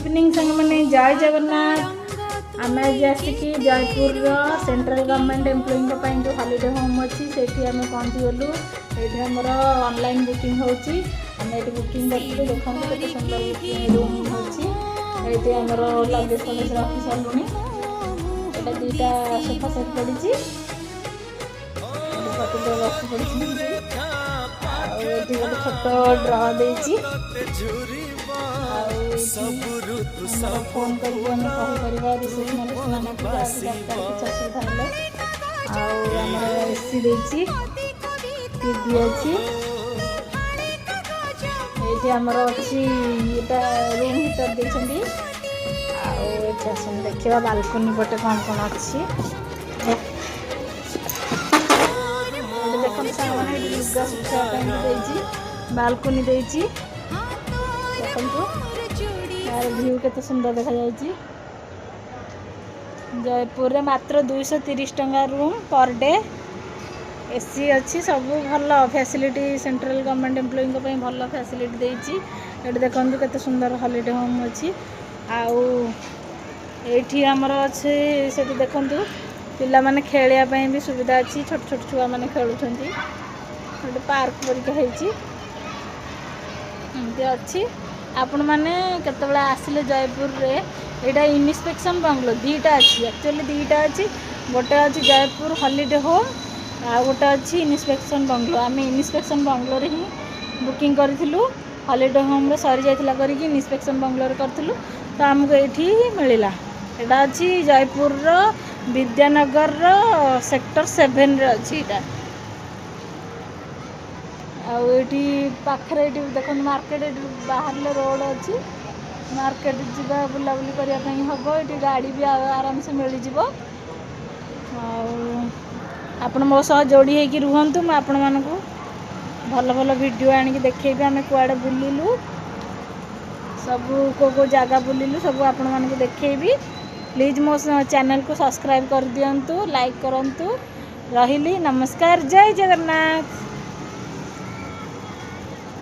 Evening संग मैंने जय जगन्नाथ आम आज आसिकी जयपुर सेंट्रल गवर्नमेंट एम्प्लॉई जो हॉलिडे होम अच्छी से आम पहुँची गलु ये आमर ऑनलाइन बुकिंग होची आम ये बुकिंग करते देखो केते सुंदर बुकिंग रूम अच्छी ये आमर लगेज फगेज रखी सारूनी यहाँ दुईटा सोफा सेट पड़ी रखी पड़ी गोटे छोट ड्र देती फोन कर रिसेप्शन असुविधा है एसी देती टीवी अच्छी ये आमर अच्छी रूम हीटर देखते देखा बालकनी पटे कौन कौन अच्छी देखते लुगा सुखापी बालकनी देखो यार व्यू केते सुंदर देखा जाए जयपुर रे मात्र 230 टंका रूम पर डे एसी अच्छी सब भल फैसिलिटी सेंट्रल गवर्नमेंट एम्प्लॉई भल फैसिलिटी देती ये देखो केते सुंदर हॉलिडे होम अच्छी आठी आमर अच्छे से देखु पिला माने खेलिया भी सुविधा अच्छी छोट छोट छुआ मैंने खेलुंट गोटे पार्क परिका अच्छी आपण मैंने केतबेले आसिले जयपुर रे एटा इन्स्पेक्शन बंगलो दीटा अच्छी एक्चुअली दीटा अच्छी गोटे अच्छी जयपुर हॉलिडे होम आ गोटे अच्छी इन्स्पेक्शन बंगलो आम इन्स्पेक्शन बंगलो रे ही बुकिंग करूँ हॉलिडे होम रे सरी जाइथिला करके इन्स्पेक्शन बंगलो रे करथिलु तो आमको ये मिलला एटा अच्छी जयपुर रो विद्यानगर रो सेक्टर 7 रे अच्छी एटा आठी पाखे देखो मार्केट बाहर रोड अच्छी मार्केट जा बुलाबुली करने हम ये गाड़ी भी आराम से मिल जाव आपण मो सह जोड़ी होगी रुहतु मुझे आपण मानक भल भल वीडियो आनिक देखेबी आम कुआड़े बुलिलु सब को जगह बुलिलु सब आपण मानक देखेबी प्लीज मो चैनल को सब्सक्राइब कर दियंतु लाइक करंतु रहिली नमस्कार जय जगन्नाथ।